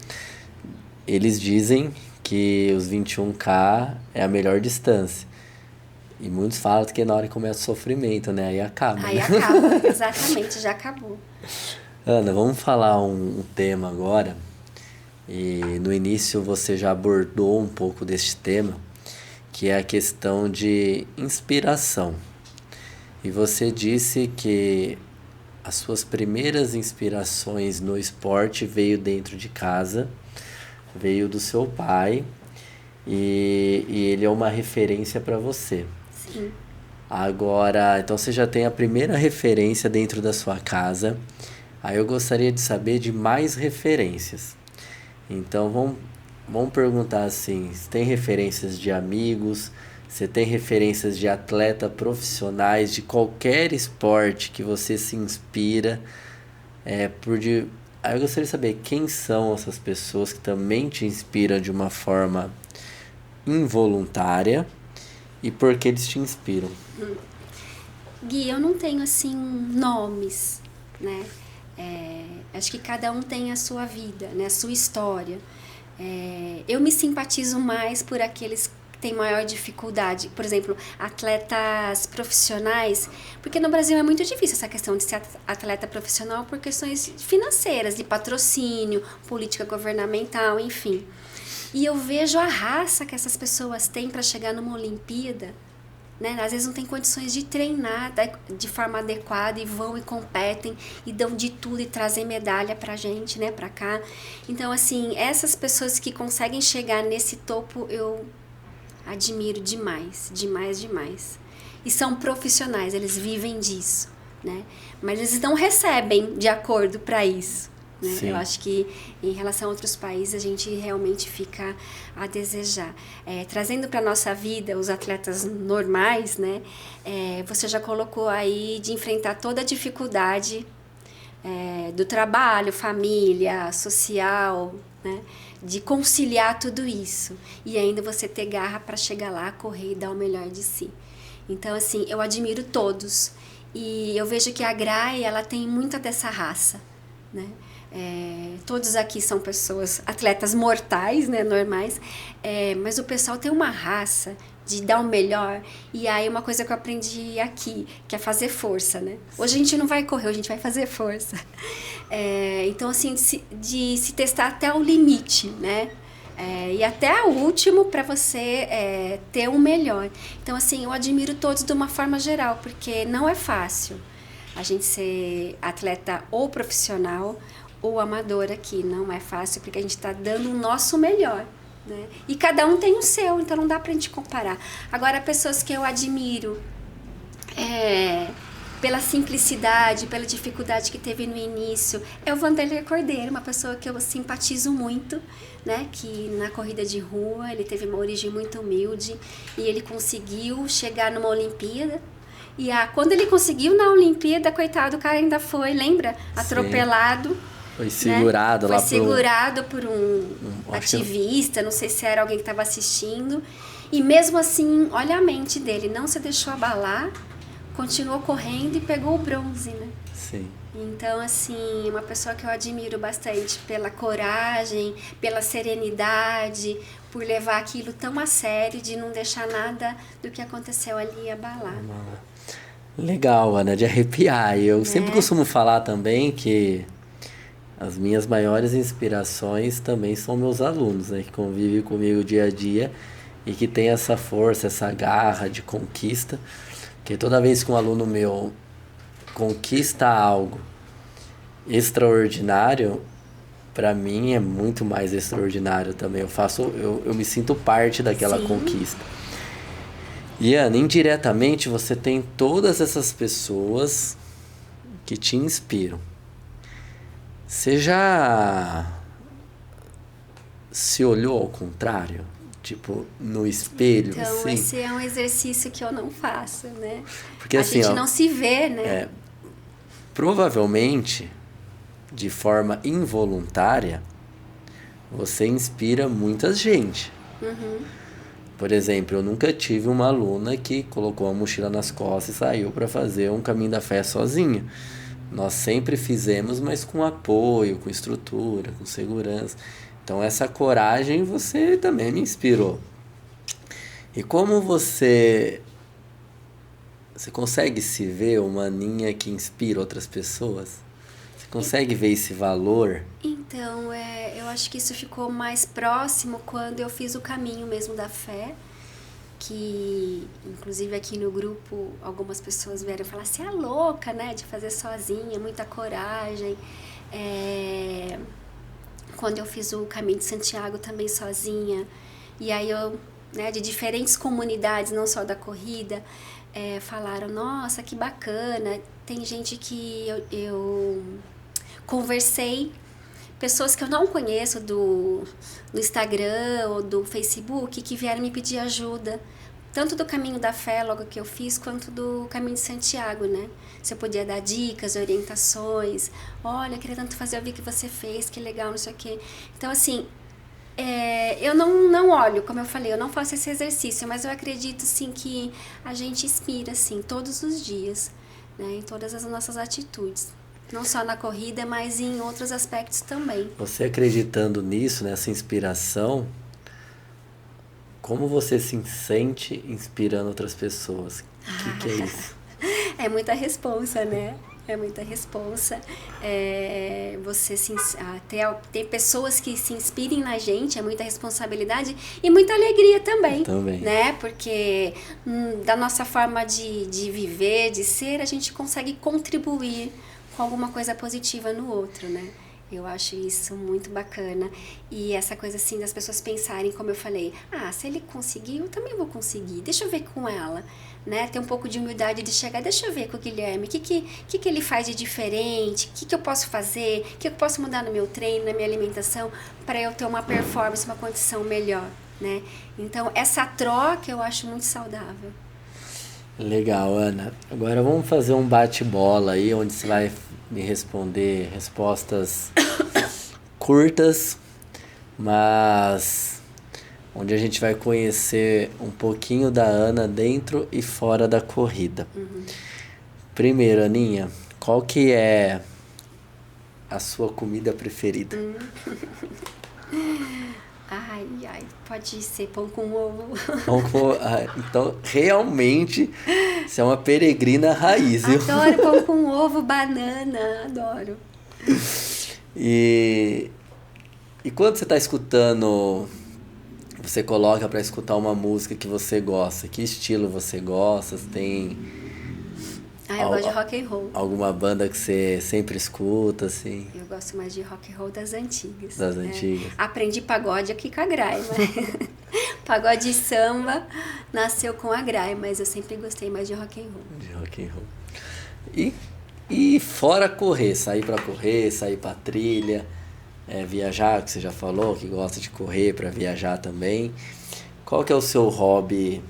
eles dizem que os 21K é a melhor distância. E muitos falam que na hora que começa o sofrimento, né? Aí acaba. Aí né? acaba, exatamente, já acabou. Ana, vamos falar um tema agora. E no início você já abordou um pouco deste tema, que é a questão de inspiração. E você disse que as suas primeiras inspirações no esporte veio dentro de casa, veio do seu pai, e ele é uma referência para você. Sim. Agora, então você já tem a primeira referência dentro da sua casa. Aí eu gostaria de saber de mais referências. Então vamos perguntar assim, você tem referências de amigos, você tem referências de atleta profissionais de qualquer esporte que você se inspira, aí eu gostaria de saber quem são essas pessoas que também te inspiram de uma forma involuntária e por que eles te inspiram. Gui, eu não tenho assim nomes, né? Acho que cada um tem a sua vida, né? A sua história. Eu me simpatizo mais por aqueles que têm maior dificuldade. Por exemplo, atletas profissionais, porque no Brasil é muito difícil essa questão de ser atleta profissional por questões financeiras, de patrocínio, política governamental, enfim. E eu vejo a raça que essas pessoas têm para chegar numa Olimpíada, né? Às vezes não tem condições de treinar de forma adequada e vão e competem e dão de tudo e trazem medalha pra gente, né, pra cá. Então, assim, essas pessoas que conseguem chegar nesse topo, eu admiro demais, demais, demais. E são profissionais, eles vivem disso, né? Mas eles não recebem de acordo para isso. Né? Eu acho que em relação a outros países a gente realmente fica a desejar. Trazendo para a nossa vida os atletas normais, né? Você já colocou aí de enfrentar toda a dificuldade do trabalho, família, social, né? De conciliar tudo isso e ainda você ter garra para chegar lá, correr e dar o melhor de si. Então, assim, eu admiro todos e eu vejo que a Grai, ela tem muita dessa raça, né? Todos aqui são pessoas, atletas mortais, né, normais, mas o pessoal tem uma raça de dar o melhor, e aí uma coisa que eu aprendi aqui, que é fazer força, né? Hoje a gente não vai correr, hoje a gente vai fazer força. Então, assim, de se testar até o limite, né? E até o último para você ter o melhor. Então, assim, eu admiro todos de uma forma geral, porque não é fácil a gente ser atleta ou profissional ou amador aqui, não é fácil, porque a gente está dando o nosso melhor, né? E cada um tem o seu, então não dá pra gente comparar. Agora, pessoas que eu admiro pela simplicidade, pela dificuldade que teve no início, é o Vanderlei Cordeiro, uma pessoa que eu simpatizo muito, né? Que na corrida de rua, ele teve uma origem muito humilde e ele conseguiu chegar numa Olimpíada. E quando ele conseguiu na Olimpíada, coitado, o cara ainda foi, lembra? Atropelado. Sim. Foi segurado, né? Foi segurado por um ativista, não sei se era alguém que estava assistindo. E mesmo assim, olha a mente dele, não se deixou abalar, continuou correndo e pegou o bronze, né? Sim. Então, assim, uma pessoa que eu admiro bastante pela coragem, pela serenidade, por levar aquilo tão a sério, de não deixar nada do que aconteceu ali abalar. Legal, Ana, de arrepiar. Eu sempre costumo falar também que as minhas maiores inspirações também são meus alunos, né? Que convivem comigo dia a dia e que tem essa força, essa garra de conquista. Porque toda vez que um aluno meu conquista algo extraordinário, para mim é muito mais extraordinário também. Eu me sinto parte daquela Sim. conquista. E, Ana, indiretamente você tem todas essas pessoas que te inspiram. Você já se olhou ao contrário? Tipo, no espelho, então, assim? Esse é um exercício que eu não faço, né? Porque, a assim, gente não se vê, né? Provavelmente, de forma involuntária, você inspira muita gente. Uhum. Por exemplo, eu nunca tive uma aluna que colocou a mochila nas costas e saiu para fazer um caminho da fé sozinha. Nós sempre fizemos, mas com apoio, com estrutura, com segurança. Então, essa coragem você também me inspirou. E como você consegue se ver uma Aninha que inspira outras pessoas? Você consegue ver esse valor? Então, eu acho que isso ficou mais próximo quando eu fiz o caminho mesmo da fé, que, inclusive aqui no grupo, algumas pessoas vieram falar, você é louca, né, de fazer sozinha, muita coragem. Quando eu fiz o Caminho de Santiago também sozinha, e aí eu, né, de diferentes comunidades, não só da corrida, falaram, nossa, que bacana. Tem gente que eu conversei, pessoas que eu não conheço do Instagram ou do Facebook, que vieram me pedir ajuda, tanto do Caminho da Fé, logo que eu fiz, quanto do Caminho de Santiago, né? Se eu podia dar dicas, orientações. Olha, eu queria tanto fazer, eu vi que você fez, que legal, não sei o quê. Então, assim, eu não olho, como eu falei, eu não faço esse exercício, mas eu acredito, sim, que a gente inspira, assim, todos os dias, né? Em todas as nossas atitudes. Não só na corrida, mas em outros aspectos também. Você acreditando nisso, nessa inspiração, como você se sente inspirando outras pessoas? O que é isso? É muita responsa, né? É muita responsa. Você ter pessoas que se inspirem na gente é muita responsabilidade e muita alegria também. Também. Né? Porque da nossa forma de viver, de ser, a gente consegue contribuir com alguma coisa positiva no outro, né? Eu acho isso muito bacana. E essa coisa assim das pessoas pensarem, como eu falei, se ele conseguiu, eu também vou conseguir. Deixa eu ver com ela, né? Ter um pouco de humildade de chegar, deixa eu ver com o Guilherme, o que ele faz de diferente, o que eu posso fazer, o que eu posso mudar no meu treino, na minha alimentação, para eu ter uma performance, uma condição melhor, né? Então, essa troca eu acho muito saudável. Legal, Ana. Agora vamos fazer um bate-bola aí, onde você vai me responder respostas curtas, mas onde a gente vai conhecer um pouquinho da Ana dentro e fora da corrida. Uhum. Primeiro, Aninha, qual que é a sua comida preferida? Ai, pode ser pão com ovo. Então, realmente, você é uma peregrina raiz, viu? Adoro pão com ovo, banana, adoro. E quando você está escutando, você coloca para escutar uma música que você gosta, que estilo você gosta? Você tem... eu gosto de rock and roll. Alguma banda que você sempre escuta, assim? Eu gosto mais de rock and roll das antigas. Das antigas. Aprendi pagode aqui com a Grai, mas pagode e samba nasceu com a Grai, mas eu sempre gostei mais de rock and roll. De rock and roll. E fora correr, sair pra trilha, viajar, que você já falou, que gosta de correr pra viajar também. Qual que é o seu hobby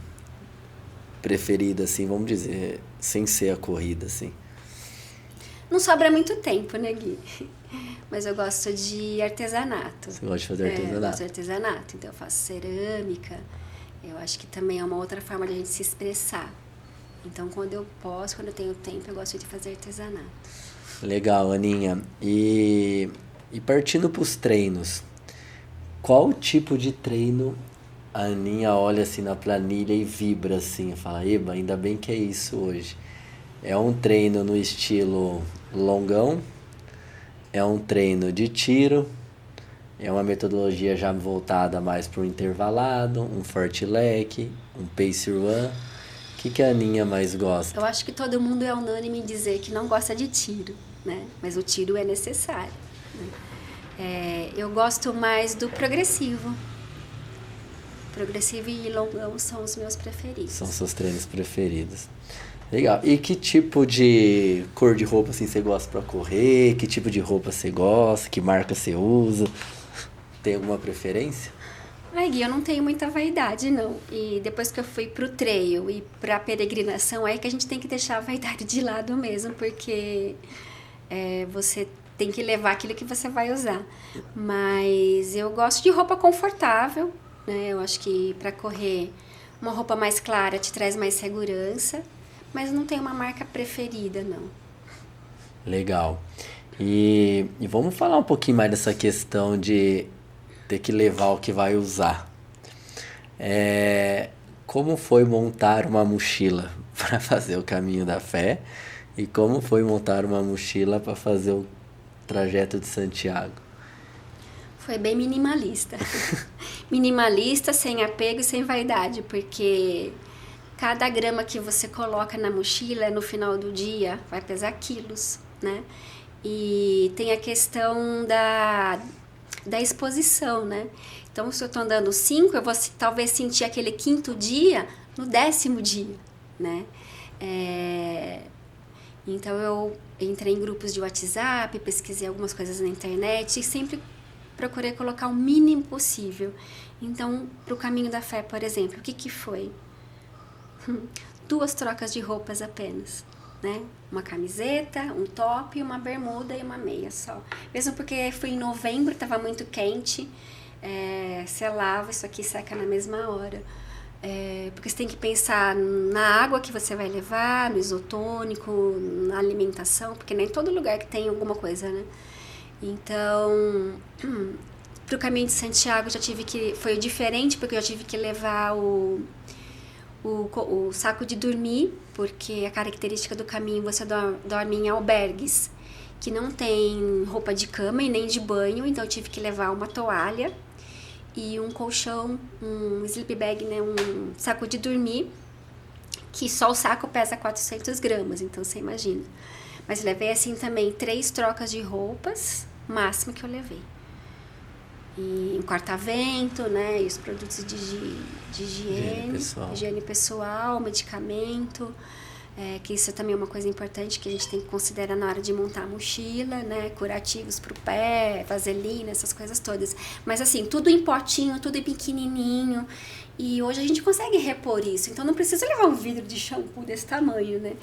preferido, assim, vamos dizer, sem ser a corrida, assim? Não sobra muito tempo, né, Gui? Mas eu gosto de artesanato. Você gosta de fazer artesanato? Eu gosto de artesanato, então eu faço cerâmica. Eu acho que também é uma outra forma de a gente se expressar. Então, quando eu posso, quando eu tenho tempo, eu gosto de fazer artesanato. Legal, Aninha. E partindo para os treinos, qual tipo de treino a Aninha olha assim na planilha e vibra assim, fala, eba, ainda bem que é isso hoje? É um treino no estilo longão? É um treino de tiro? É uma metodologia já voltada mais para o intervalado, um fartlek, um pace run? O que a Aninha mais gosta? Eu acho que todo mundo é unânime em dizer que não gosta de tiro, né? Mas o tiro é necessário, né? Eu gosto mais do progressivo. Progressivo e longão são os meus preferidos. São seus treinos preferidos. Legal. E que tipo de cor de roupa assim, você gosta para correr? Que tipo de roupa você gosta? Que marca você usa? Tem alguma preferência? Gui, eu não tenho muita vaidade, não. E depois que eu fui pro trail e pra peregrinação, é que a gente tem que deixar a vaidade de lado mesmo, porque você tem que levar aquilo que você vai usar. Mas eu gosto de roupa confortável, né? Eu acho que para correr, uma roupa mais clara te traz mais segurança, mas não tenho uma marca preferida, não. Legal. E vamos falar um pouquinho mais dessa questão de ter que levar o que vai usar. Como foi montar uma mochila para fazer o Caminho da Fé e como foi montar uma mochila para fazer o trajeto de Santiago? Foi bem minimalista. Minimalista, sem apego e sem vaidade, porque cada grama que você coloca na mochila no final do dia vai pesar quilos, né? E tem a questão da exposição, né? Então, se eu tô andando 5, eu vou talvez sentir aquele 5º dia no 10º dia, né? Então, eu entrei em grupos de WhatsApp, pesquisei algumas coisas na internet e sempre procurei colocar o mínimo possível. Então, para o caminho da fé, por exemplo, o que foi? 2 trocas de roupas apenas, né? Uma camiseta, um top, uma bermuda e uma meia só. Mesmo porque foi em novembro, estava muito quente, você lava, isso aqui seca na mesma hora. Porque você tem que pensar na água que você vai levar, no isotônico, na alimentação, porque nem todo lugar que tem alguma coisa, né? Então, pro caminho de Santiago foi diferente, porque eu já tive que levar o saco de dormir, porque a característica do caminho, você dorme em albergues que não tem roupa de cama e nem de banho, então eu tive que levar uma toalha e um colchão, um sleep bag, né, um saco de dormir, que só o saco pesa 400 gramas, então você imagina. Mas levei assim também 3 trocas de roupas, máximo que eu levei. E um corta-vento, né, e os produtos de higiene pessoal, medicamento, que isso também é uma coisa importante que a gente tem que considerar na hora de montar a mochila, né, curativos pro pé, vaselina, essas coisas todas. Mas assim, tudo em potinho, tudo em pequenininho, e hoje a gente consegue repor isso, então não precisa levar um vidro de shampoo desse tamanho, né.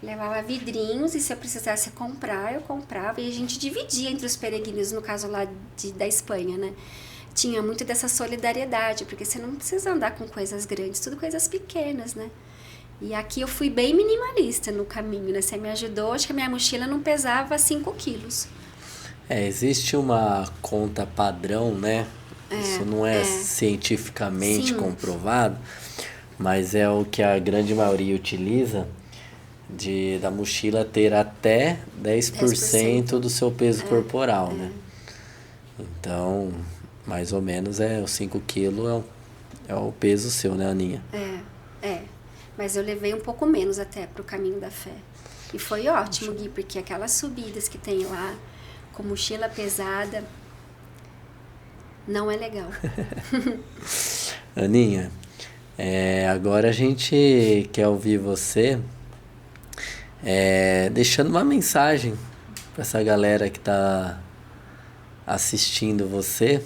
Levava vidrinhos e se eu precisasse comprar, eu comprava e a gente dividia entre os peregrinos, no caso lá da Espanha, né? Tinha muito dessa solidariedade, porque você não precisa andar com coisas grandes, tudo coisas pequenas, né? E aqui eu fui bem minimalista no caminho, né? Você me ajudou, acho que a minha mochila não pesava 5 quilos. Existe uma conta padrão, né? Isso não é cientificamente comprovado, mas é o que a grande maioria utiliza, da mochila ter até 10% do seu peso corporal, né? Então, mais ou menos os 5 quilos é o peso seu, né, Aninha? Mas eu levei um pouco menos até pro caminho da fé. E foi ótimo, Gui, porque aquelas subidas que tem lá, com mochila pesada, não é legal. Aninha, agora a gente quer ouvir você deixando uma mensagem para essa galera que está assistindo você,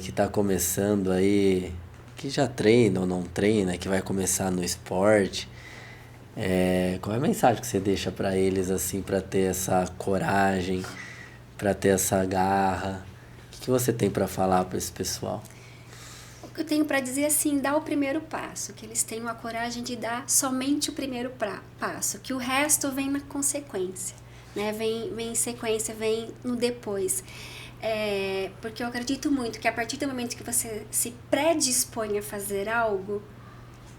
que está começando aí, que já treina ou não treina, que vai começar no esporte. Qual é a mensagem que você deixa para eles, assim, para ter essa coragem, para ter essa garra? O que você tem para falar para esse pessoal? O que eu tenho para dizer, assim, dá o primeiro passo, que eles tenham a coragem de dar somente o primeiro passo, que o resto vem na consequência, né? Vem em sequência, vem no depois. Porque eu acredito muito que a partir do momento que você se predispõe a fazer algo,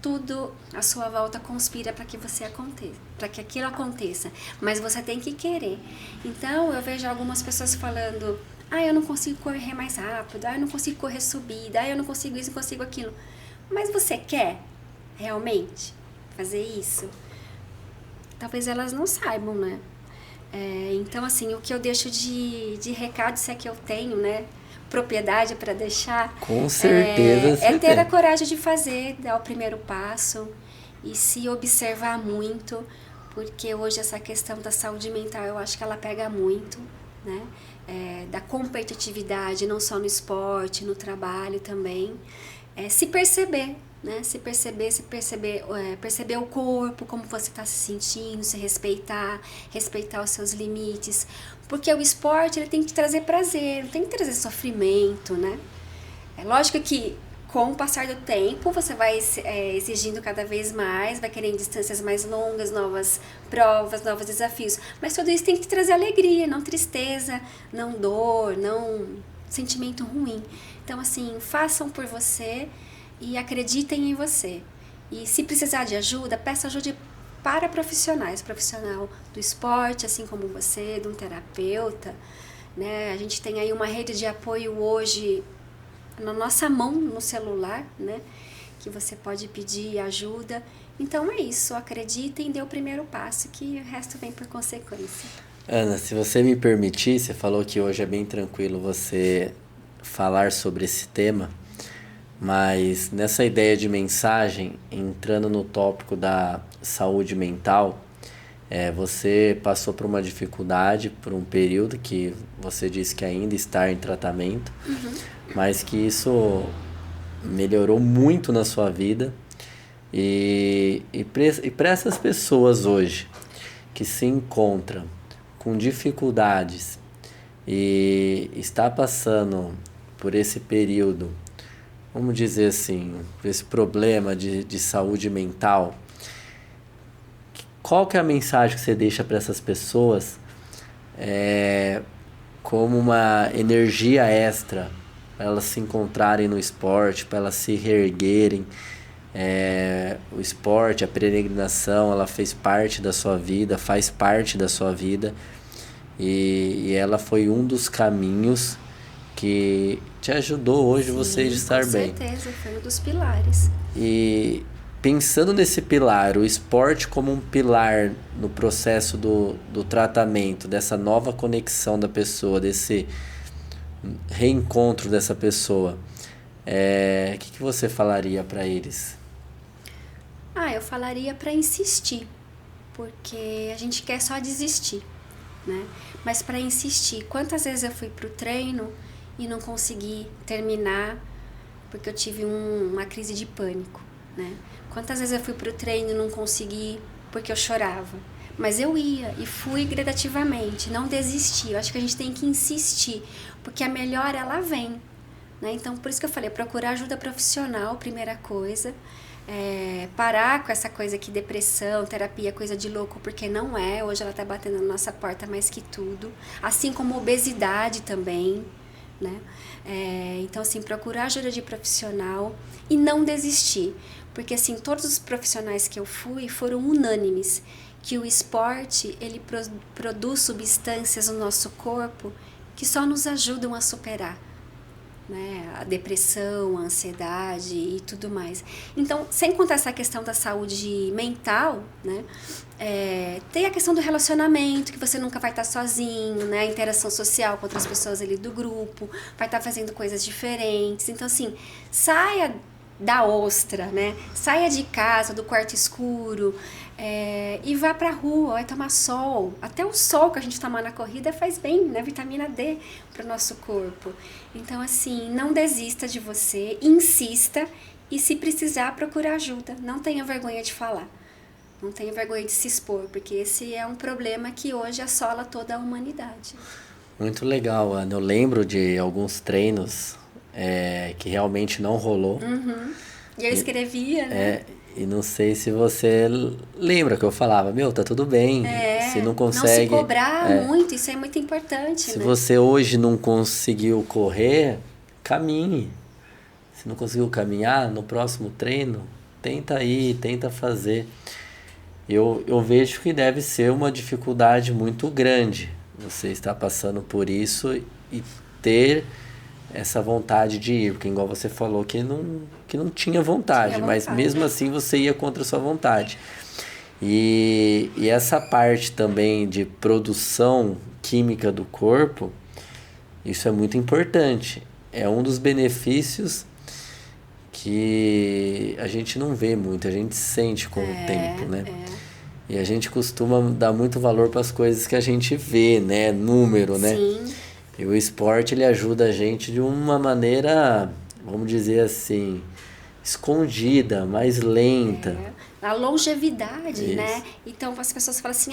tudo à sua volta conspira para que para que aquilo aconteça, mas você tem que querer. Então eu vejo algumas pessoas falando: eu não consigo correr mais rápido, eu não consigo correr subida, eu não consigo isso, não consigo aquilo. Mas você quer realmente fazer isso? Talvez elas não saibam, né? Então, assim, o que eu deixo de recado, se é que eu tenho, né, propriedade para deixar, com certeza é ter a coragem de fazer, dar o primeiro passo e se observar muito, porque hoje essa questão da saúde mental, eu acho que ela pega muito, né? Da competitividade, não só no esporte, no trabalho também. Se perceber, né? Perceber o corpo, como você está se sentindo, se respeitar os seus limites. Porque o esporte, ele tem que trazer prazer, não tem que trazer sofrimento, né? É lógico que com o passar do tempo, você vai exigindo cada vez mais, vai querendo distâncias mais longas, novas provas, novos desafios. Mas tudo isso tem que trazer alegria, não tristeza, não dor, não sentimento ruim. Então, assim, façam por você e acreditem em você. E se precisar de ajuda, peça ajuda para profissional do esporte, assim como você, de um terapeuta, né? A gente tem aí uma rede de apoio hoje na nossa mão, no celular, né? Que você pode pedir ajuda. Então é isso, acreditem, dê o primeiro passo, que o resto vem por consequência. Ana, se você me permitir, você falou que hoje é bem tranquilo você falar sobre esse tema, mas nessa ideia de mensagem, entrando no tópico da saúde mental, você passou por uma dificuldade, por um período que você disse que ainda está em tratamento, mas que isso melhorou muito na sua vida. E para essas pessoas hoje que se encontram com dificuldades e está passando por esse período, vamos dizer assim, por esse problema de saúde mental, qual que é a mensagem que você deixa para essas pessoas como uma energia extra para elas se encontrarem no esporte, para elas se reerguerem? O esporte, a peregrinação, ela fez parte da sua vida, faz parte da sua vida, e ela foi um dos caminhos que te ajudou hoje. Sim, você a estar bem. Com certeza, foi um dos pilares. E pensando nesse pilar, o esporte como um pilar no processo do tratamento, dessa nova conexão da pessoa, desse reencontro dessa pessoa, o que você falaria para eles? Eu falaria para insistir, porque a gente quer só desistir, né? Mas para insistir, quantas vezes eu fui pro treino e não consegui terminar porque eu tive uma crise de pânico, né? Quantas vezes eu fui pro treino e não consegui porque eu chorava. Mas eu ia e fui gradativamente, não desisti. Eu acho que a gente tem que insistir, porque a melhora ela vem, né? Então, por isso que eu falei, procurar ajuda profissional, primeira coisa. Parar com essa coisa que depressão, terapia, coisa de louco, porque não é. Hoje ela tá batendo na nossa porta mais que tudo. Assim como obesidade também, né? Então, assim, procurar ajuda de profissional e não desistir. Porque, assim, todos os profissionais que eu fui foram unânimes que o esporte, ele produz substâncias no nosso corpo que só nos ajudam a superar, né, a depressão, a ansiedade e tudo mais. Então, sem contar essa questão da saúde mental, né, tem a questão do relacionamento, que você nunca vai estar sozinho, né, a interação social com outras pessoas ali do grupo, vai estar fazendo coisas diferentes. Então, assim, saia da ostra, né, saia de casa, do quarto escuro, e vá pra rua, vai tomar sol. Até o sol que a gente toma na corrida faz bem, né? Vitamina D pro nosso corpo. Então, assim, não desista de você, insista e, se precisar, procure ajuda. Não tenha vergonha de falar, não tenha vergonha de se expor, porque esse é um problema que hoje assola toda a humanidade. Muito legal, Ana. Eu lembro de alguns treinos que realmente não rolou. E eu escrevia, né? E não sei se você lembra que eu falava, tá tudo bem, se não consegue... Não se cobrar muito, isso é muito importante, Se né? você hoje não conseguiu correr, caminhe. Se não conseguiu caminhar, no próximo treino, tenta ir, tenta fazer. Eu vejo que deve ser uma dificuldade muito grande você estar passando por isso e ter essa vontade de ir, porque igual você falou que não tinha vontade, mas mesmo assim você ia contra a sua vontade. E essa parte também de produção química do corpo, isso é muito importante. É um dos benefícios que a gente não vê muito, a gente sente com o tempo, né? E a gente costuma dar muito valor para as coisas que a gente vê, né? Número, né? Sim. E o esporte, ele ajuda a gente de uma maneira, vamos dizer assim, escondida, mais lenta. A longevidade, Isso. Né? Então, as pessoas falam assim,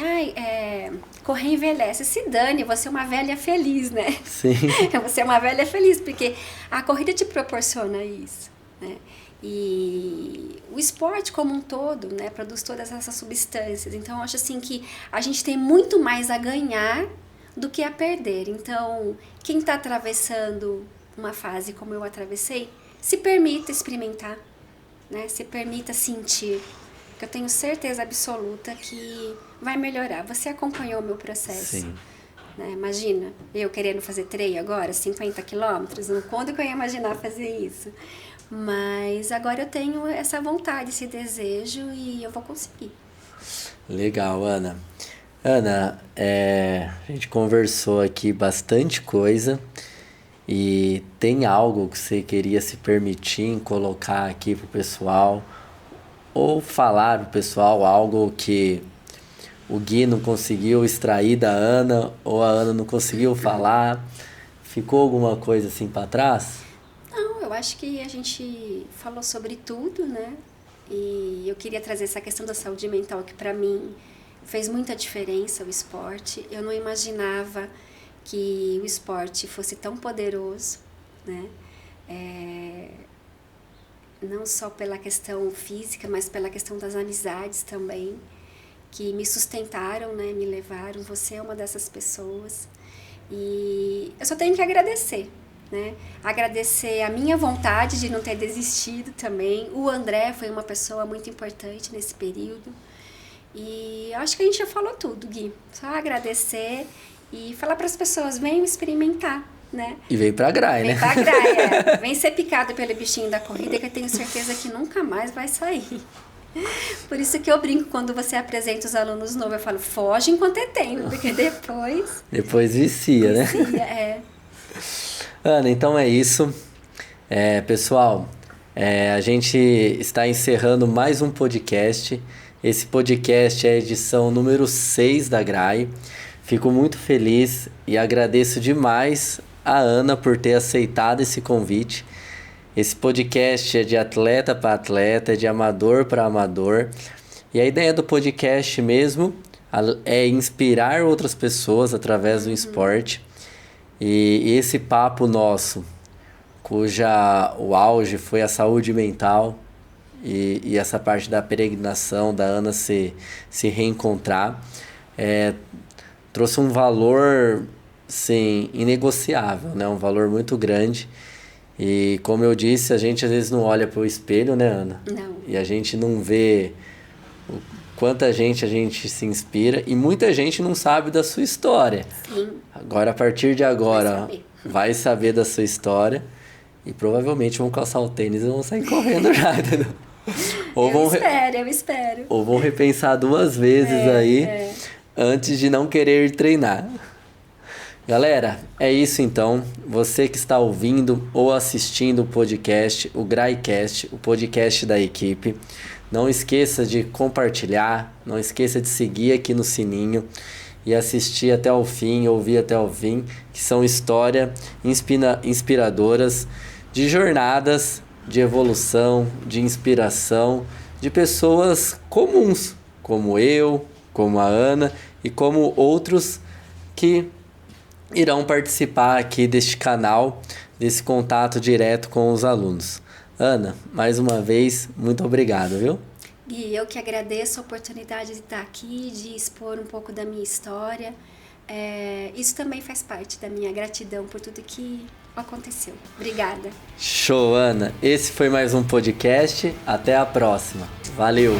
correr envelhece. Se dane, você é uma velha feliz, né? Sim. Você é uma velha feliz, porque a corrida te proporciona isso, né? E o esporte como um todo, né, produz todas essas substâncias. Então, eu acho assim que a gente tem muito mais a ganhar do que a perder. Então, quem está atravessando uma fase como eu atravessei, se permita experimentar, né? Se permita sentir, porque eu tenho certeza absoluta que vai melhorar. Você acompanhou o meu processo. Sim. né? Imagina, eu querendo fazer trail agora, 50 quilômetros, quando que eu ia imaginar fazer isso? Mas agora eu tenho essa vontade, esse desejo e eu vou conseguir. Legal, Ana. Ana, a gente conversou aqui bastante coisa e tem algo que você queria se permitir em colocar aqui pro pessoal ou falar pro pessoal algo que o Gui não conseguiu extrair da Ana ou a Ana não conseguiu falar? Ficou alguma coisa assim para trás? Não, eu acho que a gente falou sobre tudo, né? E eu queria trazer essa questão da saúde mental que para mim fez muita diferença, o esporte. Eu não imaginava que o esporte fosse tão poderoso, né? Não só pela questão física, mas pela questão das amizades também, que me sustentaram, né? Me levaram. Você é uma dessas pessoas. E eu só tenho que agradecer, né? Agradecer a minha vontade de não ter desistido também. O André foi uma pessoa muito importante nesse período. E acho que a gente já falou tudo, Gui. Só agradecer e falar para as pessoas, venham experimentar, né? E vem pra Grai, né? Vem pra Grai, Vem ser picado pelo bichinho da corrida, que eu tenho certeza que nunca mais vai sair. Por isso que eu brinco quando você apresenta os alunos novos, eu falo, foge enquanto é tempo, porque depois... Depois vicia, né? Vicia, Ana, então é isso. Pessoal, a gente está encerrando mais um podcast. Esse podcast é a edição número 6 da Grai. Fico muito feliz e agradeço demais a Ana por ter aceitado esse convite. Esse podcast é de atleta para atleta, é de amador para amador. E a ideia do podcast mesmo é inspirar outras pessoas através do esporte. E esse papo nosso, o auge foi a saúde mental e essa parte da peregrinação, da Ana se reencontrar, trouxe um valor, sim, inegociável, né? Um valor muito grande. E como eu disse, a gente às vezes não olha para o espelho, né, Ana? Não. E a gente não vê quanta gente a gente se inspira e muita gente não sabe da sua história. Sim. Agora, a partir de agora, vai saber da sua história e provavelmente vão calçar o tênis e vão sair correndo já, entendeu? Eu espero. Ou vão repensar 2 vezes antes de não querer treinar. Galera, é isso então. Você que está ouvindo ou assistindo o podcast, o GraiCast, o podcast da equipe, não esqueça de compartilhar, não esqueça de seguir aqui no sininho e assistir até o fim, ouvir até o fim, que são histórias inspiradoras de jornadas, de evolução, de inspiração, de pessoas comuns, como eu, como a Ana e como outros que irão participar aqui deste canal, desse contato direto com os alunos. Ana, mais uma vez, muito obrigado, viu? Gui, eu que agradeço a oportunidade de estar aqui, de expor um pouco da minha história. Isso também faz parte da minha gratidão por tudo que aconteceu. Obrigada. Show, Ana. Esse foi mais um podcast. Até a próxima. Valeu!